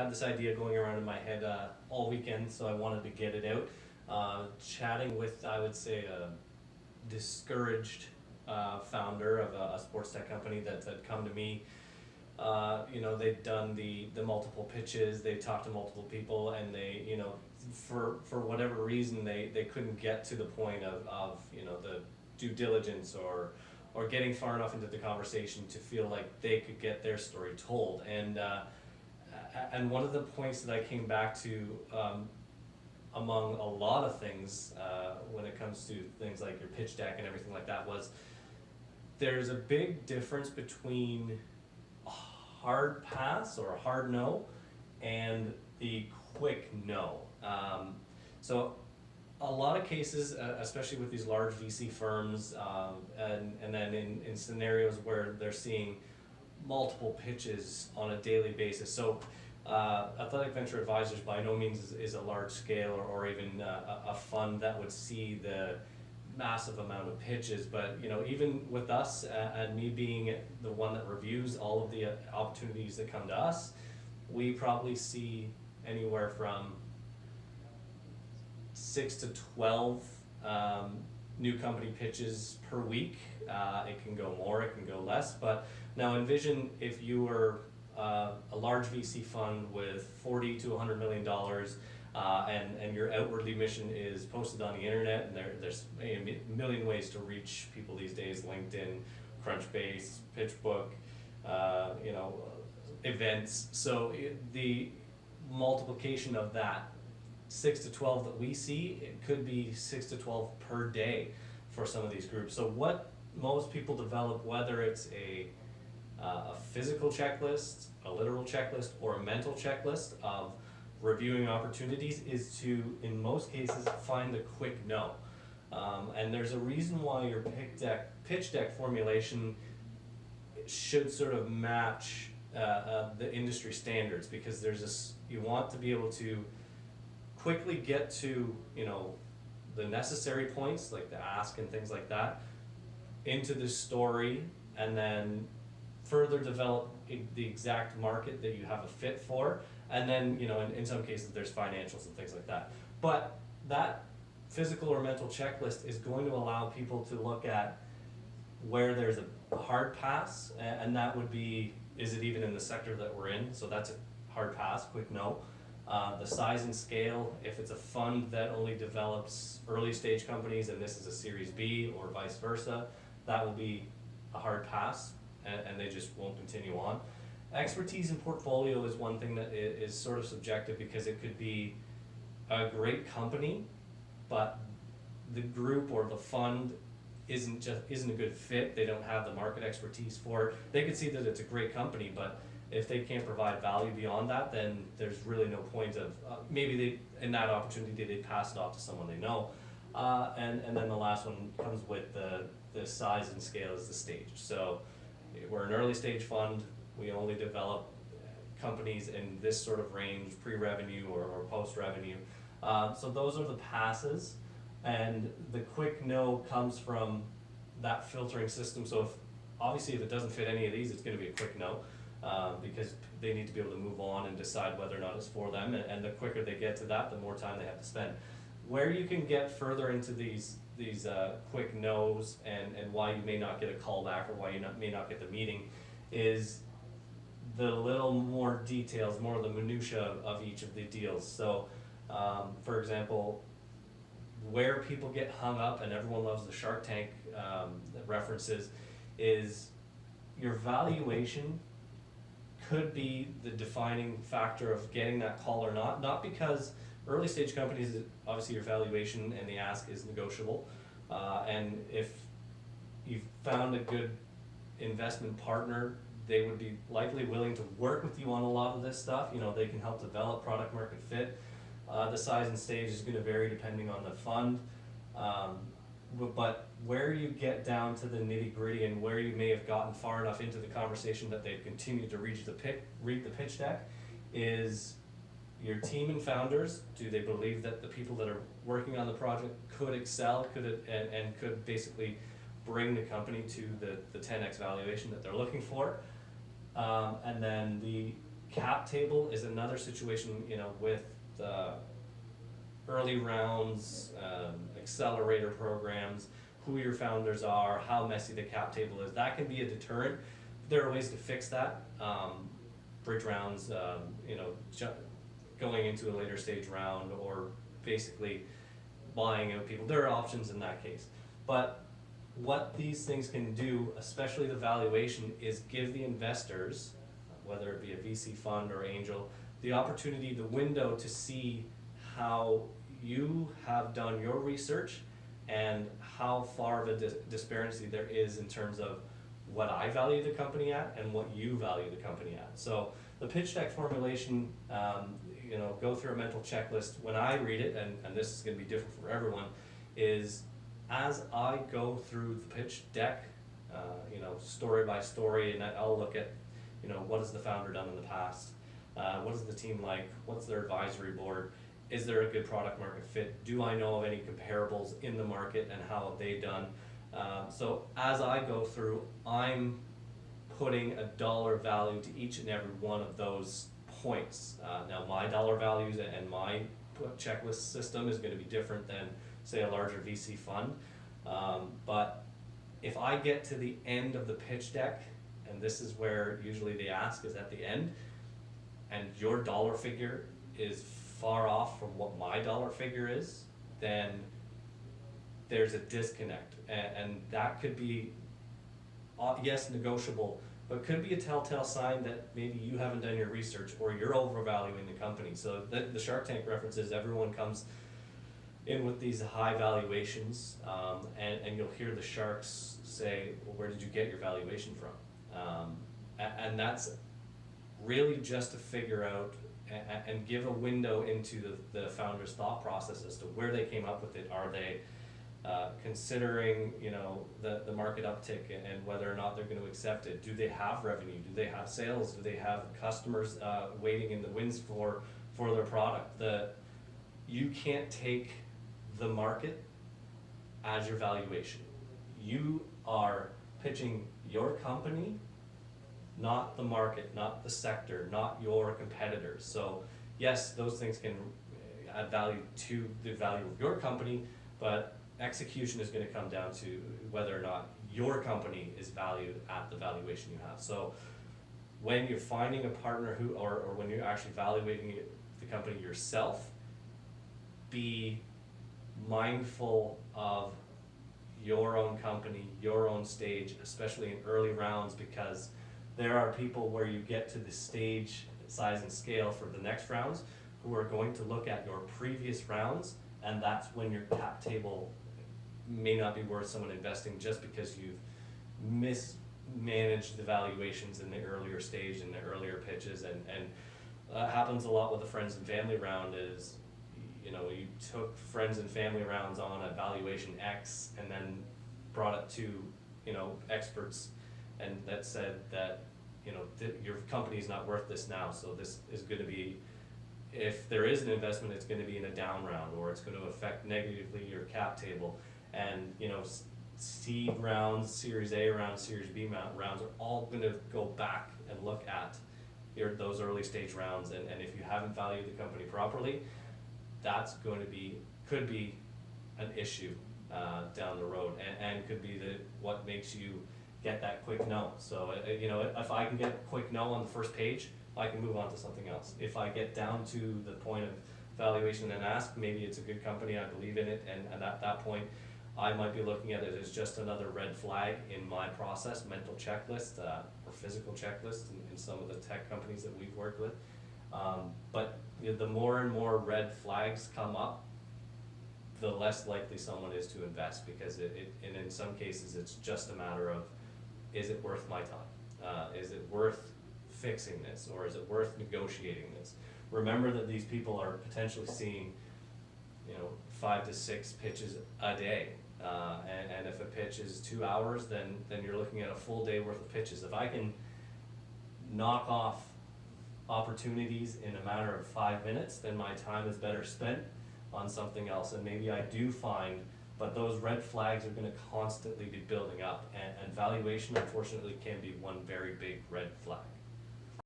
had this idea going around in my head all weekend, so I wanted to get it out. Chatting with, I would say, a discouraged founder of a sports tech company that had come to me. They'd done the multiple pitches, they talked to multiple people, and they, for whatever reason, they couldn't get to the point of the due diligence or getting far enough into the conversation to feel like they could get their story told. And one of the points that I came back to, among a lot of things, when it comes to things like your pitch deck and everything like that, was there's a big difference between a hard pass or a hard no and the quick no. So a lot of cases, especially with these large VC firms, and then in scenarios where they're seeing multiple pitches on a daily basis. So Athletic Venture Advisors by no means is a large scale or even a fund that would see the massive amount of pitches, but even with us and me being the one that reviews all of the opportunities that come to us, we probably see anywhere from 6 to 12 new company pitches per week. It can go more, it can go less, but now envision if you were a large VC fund with $40 to $100 million, and your outwardly mission is posted on the internet, and there's a million ways to reach people these days: LinkedIn, Crunchbase, PitchBook, events. So the multiplication of that 6 to 12 that we see, it could be 6 to 12 per day for some of these groups. So what most people develop, whether it's a physical checklist, a literal checklist, or a mental checklist of reviewing opportunities, is to, in most cases, find the quick no. And there's a reason why your pitch deck formulation should sort of match the industry standards, because there's this, you want to be able to quickly get to the necessary points like the ask and things like that into the story, and then further develop the exact market that you have a fit for, and then in some cases there's financials and things like that. But that physical or mental checklist is going to allow people to look at where there's a hard pass, and that would be, is it even in the sector that we're in? So that's a hard pass, quick no. The size and scale, if it's a fund that only develops early stage companies and this is a Series B or vice versa, that will be a hard pass, and they just won't continue on. Expertise in portfolio is one thing that is sort of subjective, because it could be a great company, but the group or the fund isn't a good fit. They don't have the market expertise for it. They could see that it's a great company, but if they can't provide value beyond that, then there's really no point of, maybe in that opportunity they pass it off to someone they know. And then the last one comes with the size and scale is the stage. So we're an early stage fund. We only develop companies in this sort of range, pre-revenue or post-revenue. So those are the passes, and the quick no comes from that filtering system. So obviously if it doesn't fit any of these, it's going to be a quick no, because they need to be able to move on and decide whether or not it's for them, and the quicker they get to that, the more time they have to spend. Where you can get further into these quick no's and why you may not get a call back or why you may not get the meeting is the little more details, more of the minutia of each of the deals. So for example, where people get hung up, and everyone loves the Shark Tank references, is your valuation could be the defining factor of getting that call or not. Not because early stage companies, obviously your valuation and the ask is negotiable, and if you've found a good investment partner, they would be likely willing to work with you on a lot of this stuff. They can help develop product market fit. The size and stage is going to vary depending on the fund, but where you get down to the nitty gritty and where you may have gotten far enough into the conversation that they've continued to read the pitch deck is your team and founders. Do they believe that the people that are working on the project could excel, and could basically bring the company to the 10x valuation that they're looking for? And then the cap table is another situation, you know, with the early rounds, accelerator programs, who your founders are, how messy the cap table is. That can be a deterrent. There are ways to fix that. Bridge rounds, you know, going into a later stage round, or basically buying out people. There are options in that case. But what these things can do, especially the valuation, is give the investors, whether it be a VC fund or angel, the opportunity, the window to see how you have done your research and how far of a disparity there is in terms of what I value the company at and what you value the company at. So the pitch deck formulation, you know, go through a mental checklist. When I read it, and this is going to be different for everyone, is as I go through the pitch deck, you know, story by story, and I'll look at, you know, what has the founder done in the past? What is the team like? What's their advisory board? Is there a good product market fit? Do I know of any comparables in the market, and how have they done? So as I go through, I'm putting a dollar value to each and every one of those points. Now my dollar values and my checklist system is going to be different than, say, a larger VC fund. But if I get to the end of the pitch deck, and this is where usually they ask is at the end, and your dollar figure is far off from what my dollar figure is, then there's a disconnect. And that could be, yes, negotiable, but could be a telltale sign that maybe you haven't done your research or you're overvaluing the company. So the Shark Tank references, everyone comes in with these high valuations, and you'll hear the sharks say, well, where did you get your valuation from? And that's really just to figure out and give a window into the founder's thought process as to where they came up with it. Are they considering, you know, the market uptick and whether or not they're going to accept it? Do they have revenue? Do they have sales? Do they have customers waiting in the wings for their product? You can't take the market as your valuation. You are pitching your company, not the market, not the sector, not your competitors. So yes, those things can add value to the value of your company, but execution is going to come down to whether or not your company is valued at the valuation you have. So when you're finding a partner who, or when you're actually evaluating the company yourself, be mindful of your own company, your own stage, especially in early rounds, because there are people where you get to the stage, size, and scale for the next rounds who are going to look at your previous rounds, and that's when your cap table may not be worth someone investing, just because you've mismanaged the valuations in the earlier stage, in the earlier pitches. And happens a lot with the friends and family round is, you know, you took friends and family rounds on a valuation X and then brought it to, you know, experts, and that said that, you know, your company's not worth this now, so this is going to be, if there is an investment, it's going to be in a down round, or it's going to affect negatively your cap table. And, you know, seed rounds, Series A rounds, Series B rounds are all going to go back and look at those early stage rounds, and if you haven't valued the company properly, that's going to be, could be an issue down the road, and could be what makes you get that quick no. So, you know, if I can get a quick no on the first page, I can move on to something else. If I get down to the point of valuation and ask, maybe it's a good company, I believe in it, and at that point, I might be looking at it as just another red flag in my process, mental checklist, or physical checklist in some of the tech companies that we've worked with. But you know, the more and more red flags come up, the less likely someone is to invest, because and in some cases it's just a matter of, is it worth my time? Is it worth fixing this, or is it worth negotiating this? Remember that these people are potentially seeing, you know, 5 to 6 pitches a day, and if a pitch is 2 hours, then you're looking at a full day worth of pitches. If I can knock off opportunities in a matter of 5 minutes, then my time is better spent on something else, and maybe I do find, but those red flags are going to constantly be building up, and valuation unfortunately can be one very big red flag.